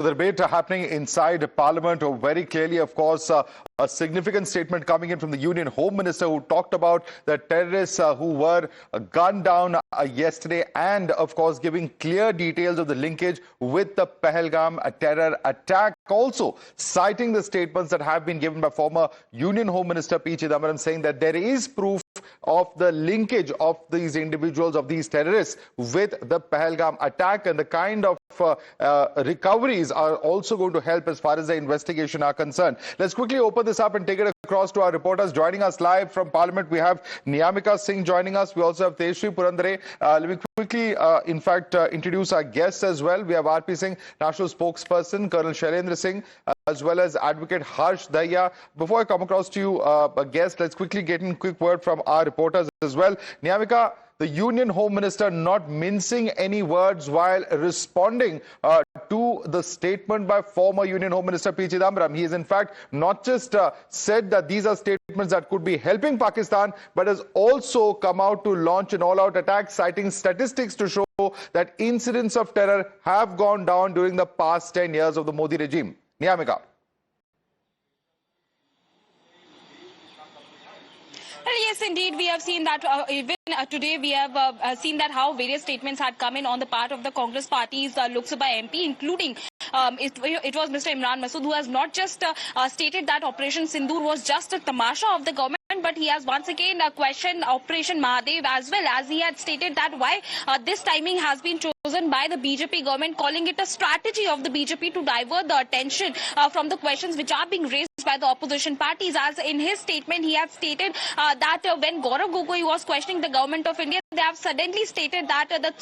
The debate happening inside Parliament, very clearly, of course, a significant statement coming in from the Union Home Minister, who talked about the terrorists who were gunned down yesterday, and of course giving clear details of the linkage with the Pahalgam terror attack. Also citing the statements that have been given by former Union Home Minister P. Chidambaram, saying that there is proof of the linkage of these individuals, of these terrorists, with the Pahalgam attack, and the kind of recoveries are also going to help as far as the investigation are concerned. Let's quickly open this up and take it across to our reporters. Joining us live from Parliament, we have Niyamika Singh joining us. We also have Tejaswi Purandare. Let me quickly, introduce our guests as well. We have RP Singh, National Spokesperson, Colonel Shailendra Singh, as well as Advocate Harsh Dahiya. Before I come across to you, guests, let's quickly get in a quick word from our reporters as well. Niyamika, the Union Home Minister not mincing any words while responding to the statement by former Union Home Minister P. Chidambaram. He has in fact not just said that these are statements that could be helping Pakistan, but has also come out to launch an all-out attack, citing statistics to show that incidents of terror have gone down during the past 10 years of the Modi regime. Niyamika. Yes, indeed, we have seen that even today we have seen that how various statements had come in on the part of the Congress Party's Lok Sabha MP, including it was Mr. Imran Masood, who has not just stated that Operation Sindoor was just a tamasha of the government, but he has once again questioned Operation Mahadev, as well as he had stated that why this timing has been chosen by the BJP government, calling it a strategy of the BJP to divert the attention from the questions which are being raised by the opposition parties. As in his statement, he had stated that when Gaurav Gogoi was questioning the government of India, they have suddenly stated that the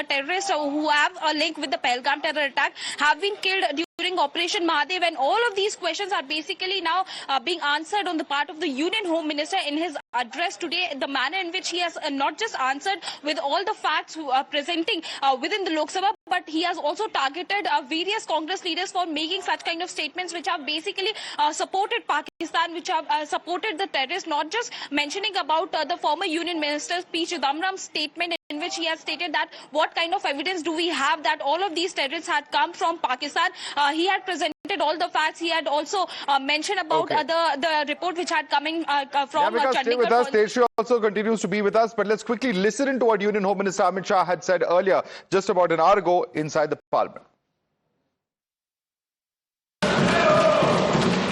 terrorists who have a link with the Pahalgam terror attack have been killed during Operation Mahadev, and all of these questions are basically now being answered on the part of the Union Home Minister in his address today. The manner in which he has not just answered with all the facts who are presenting within the Lok Sabha, but he has also targeted various Congress leaders for making such kind of statements which have basically supported Pakistan, which have supported the terrorists, not just mentioning about the former Union Minister P. Chidambaram's statement, in which he has stated that what kind of evidence do we have that all of these terrorists had come from Pakistan. He had presented all the facts. He had also mentioned about the report which had coming from Chandigarh. Stay with us. Tejaswi also continues to be with us, but let's quickly listen into what Union Home Minister Amit Shah had said earlier, just about an hour ago, inside the Parliament.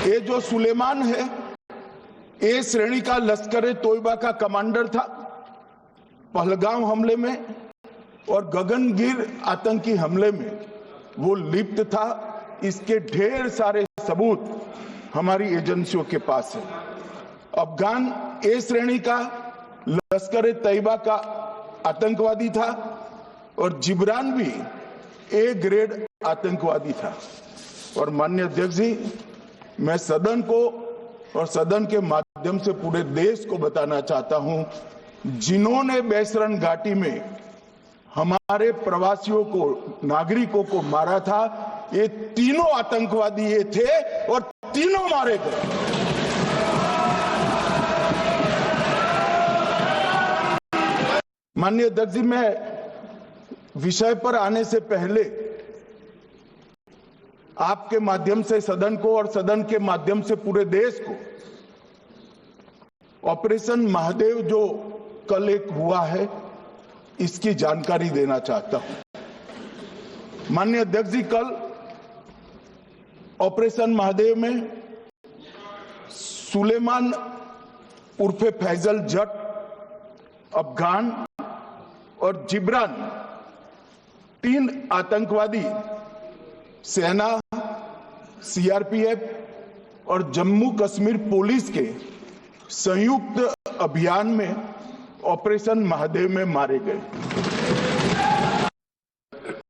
ये जो सुलेमान है, ए श्रेणी का लश्कर तोयबा का commander था पहलगाम हमले में, और गगनगिर आतंकी हमले में वो लिप्त था। इसके ढेर सारे सबूत हमारी एजेंसियों के पास है। अफगान ए श्रेणी का लश्कर तैयबा का आतंकवादी था, और जिब्रान भी ए ग्रेड आतंकवादी था। और माननीय अध्यक्ष जी, मैं सदन को और सदन के माध्यम से पूरे देश को बताना चाहता हूं, जिन्होंने बैसरन घाटी में हमारे प्रवासियों को, नागरिकों को मारा था, ये तीनों आतंकवादी ये थे और तीनों मारे गए। माननीय अध्यक्ष जी, मैं विषय पर आने से पहले आपके माध्यम से सदन को और सदन के माध्यम से पूरे देश को ऑपरेशन महादेव जो कल एक हुआ है, इसकी जानकारी देना चाहता हूं। माननीय अध्यक्ष जी, कल ऑपरेशन महादेव में सुलेमान उर्फे फैजल जट, अफगान और जिब्रान, 3 आतंकवादी सेना, सीआरपीएफ और जम्मू कश्मीर पुलिस के संयुक्त अभियान में ऑपरेशन महादेव में मारे गए।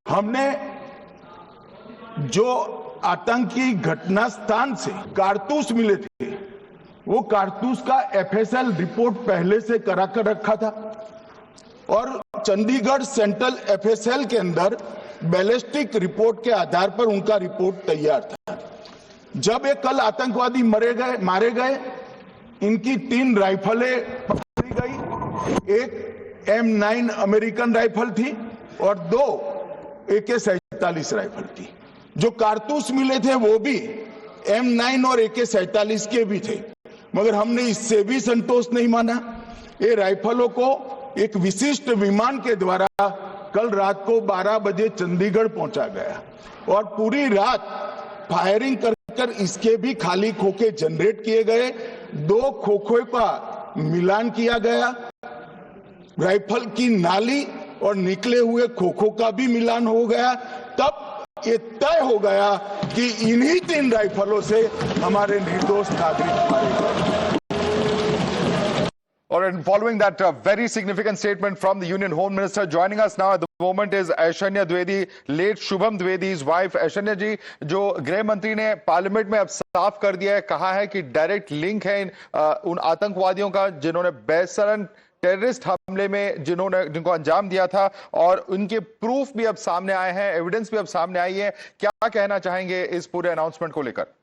हमने जो आतंकी घटना स्थान से कारतूस मिले थे, वो कारतूस का एफएसएल रिपोर्ट पहले से करा कर रखा था, और चंडीगढ़ सेंट्रल एफएसएल के अंदर बैलिस्टिक रिपोर्ट के आधार पर उनका रिपोर्ट तैयार था। जब ये कल आतंकवादी मारे गए, इनकी 3 राइफलें पकड़ी गई। एक M9 अमेरिकन राइफल थी और 2 AK-47 राइफल थी। जो कारतूस मिले थे वो भी M9 और AK-47 के भी थे, मगर हमने इससे भी संतोष नहीं माना। ये राइफलों को एक विशिष्ट विमान के द्वारा कल रात को 12 बजे चंडीगढ़ पहुंचा गया और पूरी रात फायरिंग कर इसके भी खाली खोखे जनरेट किए गए। 2 खोखों का मिलान किया गया, राइफल की नाली और निकले हुए खोखों का भी मिलान हो गया। तब ये तय हो गया कि इन्हीं 3 राइफलों से हमारे निर्दोष नागरिक मारे गए। All right, and following that very significant statement from the Union Home Minister, joining us now at the moment is Aishwarya Dwivedi, late Shubham Dwivedi's wife. Aishwarya जी, जो गृह मंत्री ने पार्लियामेंट में अब साफ कर दिया है, कहा है कि डायरेक्ट लिंक है उन आतंकवादियों का जिन्होंने बेसरन टेररिस्ट हमले में जिनको अंजाम दिया था, और उनके प्रूफ भी अब सामने आए हैं, एविडेंस भी अब सामने आई है। क्या कहना चाहेंगे इस पूरे अनाउंसमेंट को लेकर?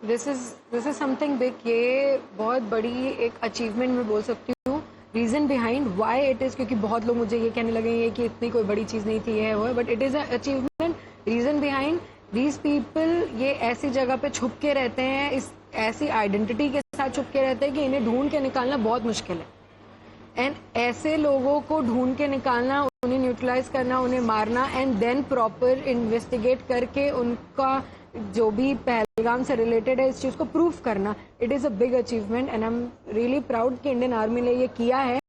This is something big. ये बहुत बड़ी एक अचीवमेंट मैं बोल सकती हूँ। Reason behind why it is, क्योंकि बहुत लोग मुझे ये कहने लगे कि इतनी कोई बड़ी चीज नहीं थी, है वो, but it is achievement. Reason behind these people, ये ऐसी जगह पे छुप के रहते हैं, इस ऐसी आइडेंटिटी के साथ छुप के रहते हैं कि इन्हें ढूंढ के निकालना बहुत मुश्किल है। एंड ऐसे लोगों को ढूंढ के निकालना, उन्हें न्यूट्रलाइज करना, उन्हें मारना एंड देन प्रॉपर इन्वेस्टिगेट करके उनका जो भी पहलगाम से रिलेटेड है इस चीज को प्रूफ करना, it is a big achievement and I am really proud कि इंडियन आर्मी ने ये किया है।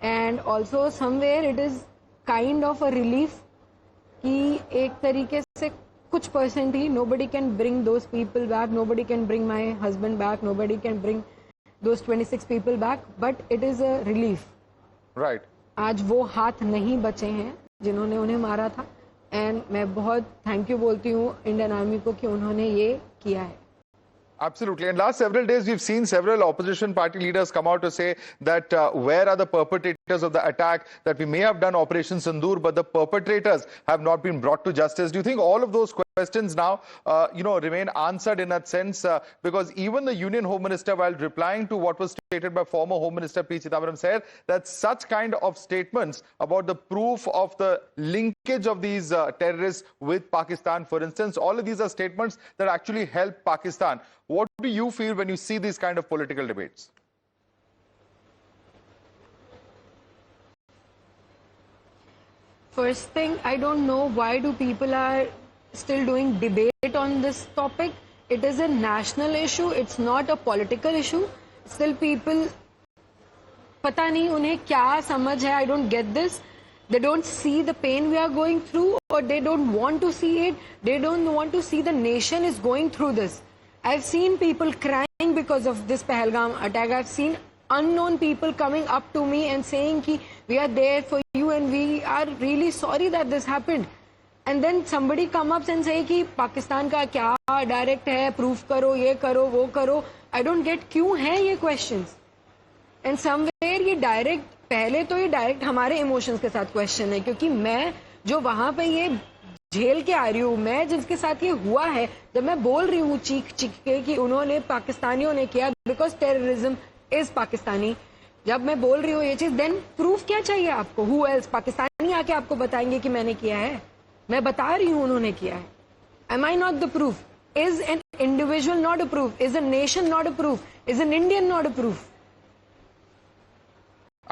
And also somewhere it is kind of a relief कि एक तरीके से कुछ percent he, nobody can bring those people back, nobody can bring my husband back, nobody can bring those 26 people back, but it is a relief. Right. आज वो हाथ नहीं बचे हैं जिन्होंने उन्हें मारा था, एंड मैं बहुत थैंक यू बोलती हूँ इंडियन आर्मी को कि उन्होंने ये किया है। Absolutely. And last several days, we've seen several opposition party leaders come out to say that where are the perpetrators of the attack, that we may have done Operation Sindoor, but the perpetrators have not been brought to justice. Do you think all of those questions now, remain answered in that sense? Because even the Union Home Minister, while replying to what was stated by former Home Minister P. Chidambaram, said that such kind of statements about the proof of the linkage of these terrorists with Pakistan, for instance, all of these are statements that actually help Pakistan. What do you feel when you see these kind of political debates? First thing, I don't know why do people are still doing debate on this topic. It is a national issue, it's not a political issue. Still people, पता नहीं उन्हें क्या समझ है, I don't get this. They don't see the pain we are going through, or they don't want to see it. They don't want to see the nation is going through this. I've seen people crying because of this Pahalgam attack. I've seen unknown people coming up to me and saying ki we are there for you and we are really sorry that this happened. And then somebody come up and say कि पाकिस्तान का क्या direct है, proof करो, ये करो, वो करो. I don't get क्यों है ये questions. And somewhere ये डायरेक्ट, पहले तो ये डायरेक्ट हमारे इमोशंस के साथ क्वेश्चन है, क्योंकि मैं जो वहां पे ये झेल के आ रही हूँ, मैं जिसके साथ ये हुआ है, जब मैं बोल रही हूँ चीख चीख के कि उन्होंने पाकिस्तानियों ने किया बिकॉज टेररिज्म इज पाकिस्तानी, जब मैं बोल रही हूँ ये चीज, देन प्रूफ क्या चाहिए आपको? Who else? पाकिस्तानी आके आपको बताएंगे कि मैंने किया है? मैं बता रही हूँ उन्होंने किया है. Am I not the proof? Is an individual not a proof? Is a nation not a proof? Is an Indian not a proof?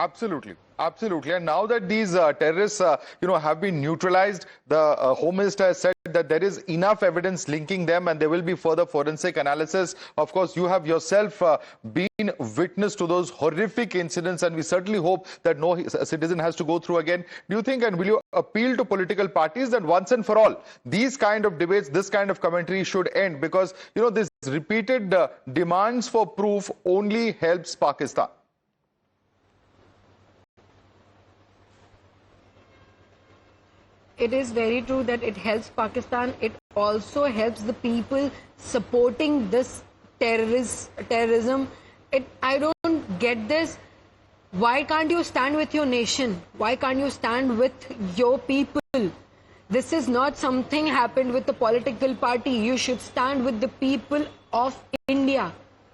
Absolutely. Absolutely. And now that these terrorists, have been neutralized, the Home Minister has said that there is enough evidence linking them and there will be further forensic analysis. Of course, you have yourself been witness to those horrific incidents, and we certainly hope that no citizen has to go through again. Do you think, and will you appeal to political parties that once and for all, these kind of debates, this kind of commentary should end? Because, this repeated demands for proof only helps Pakistan. It is very true that it helps Pakistan. It also helps the people supporting this terrorism. I don't get this. Why can't you stand with your nation? Why can't you stand with your people? This is not something happened with the political party. You should stand with the people of India,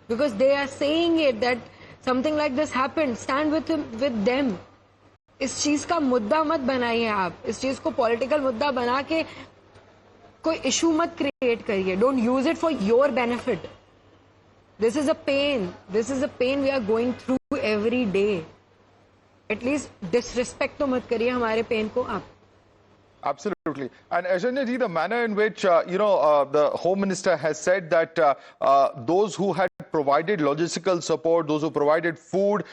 because they are saying it that something like this happened. Stand with them. इस चीज का मुद्दा मत बनाइए आप, इस चीज को पॉलिटिकल मुद्दा बना के कोई इशू मत क्रिएट करिए. Don't use it for your benefit. This is a pain we are going through every day. At least disrespect तो मत करिए हमारे पेन को आप. Absolutely. And Aishwarya ji, the manner in which, the Home Minister has said that those who had provided logistical support, those who provided food,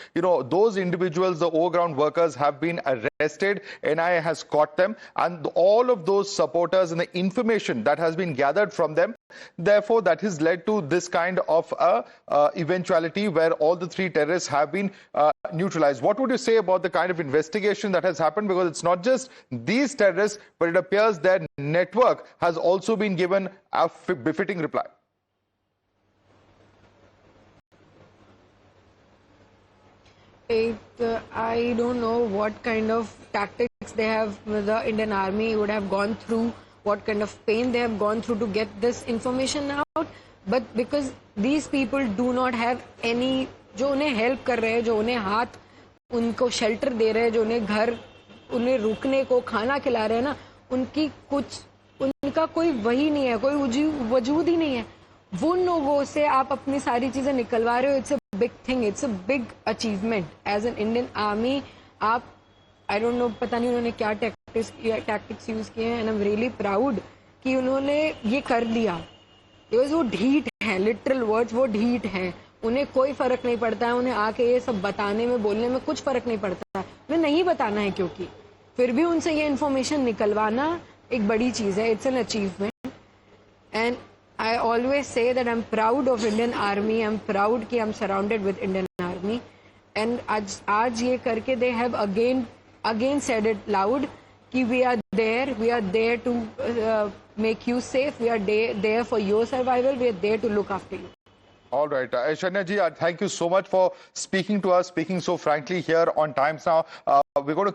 those individuals, the overground workers have been arrested. NIA has caught them. And all of those supporters and the information that has been gathered from them, therefore, that has led to this kind of eventuality where all the three terrorists have been neutralized. What would you say about the kind of investigation that has happened? Because it's not just these terrorists, but it appears their network has also been given a befitting reply. I don't know what kind of tactics the Indian Army would have gone through, what kind of pain they have gone through to get this information out. But because these people do not have any, जो उन्हें help कर रहे हैं, जो उन्हें हाथ, उनको shelter दे रहे हैं, जो उन्हें घर, उन्हें रुकने को खाना खिला रहे हैं ना, उनका कोई वही नहीं है, कोई वजूद ही नहीं है. वो लोगों से आप अपनी सारी चीजें निकलवा रहे हो. It's a big thing, it's a big achievement as an Indian army. आप, आई डोंट नो, पता नहीं उन्होंने क्या टैक्टिक्स यूज किए हैं. And I am really proud कि उन्होंने ये कर लिया. बिकॉज वो ढीठ है, लिटरल वर्ड्स, वो ढीठ है. उन्हें कोई फर्क नहीं पड़ता है. उन्हें आके ये सब बताने में, बोलने में कुछ फर्क नहीं पड़ता है. उन्हें नहीं बताना है, क्योंकि फिर भी उनसे ये इन्फॉर्मेशन निकलवाना एक बड़ी चीज है. It's an achievement. And I always say that I'm proud of Indian Army. I'm proud कि I'm surrounded with Indian Army. And आज ये करके they have again said it loud कि we are there to make you safe. We are there for your survival. We are there to look after you. All right. Aishwarya ji, thank you so much for speaking to us, speaking so frankly here on Times Now. We're going to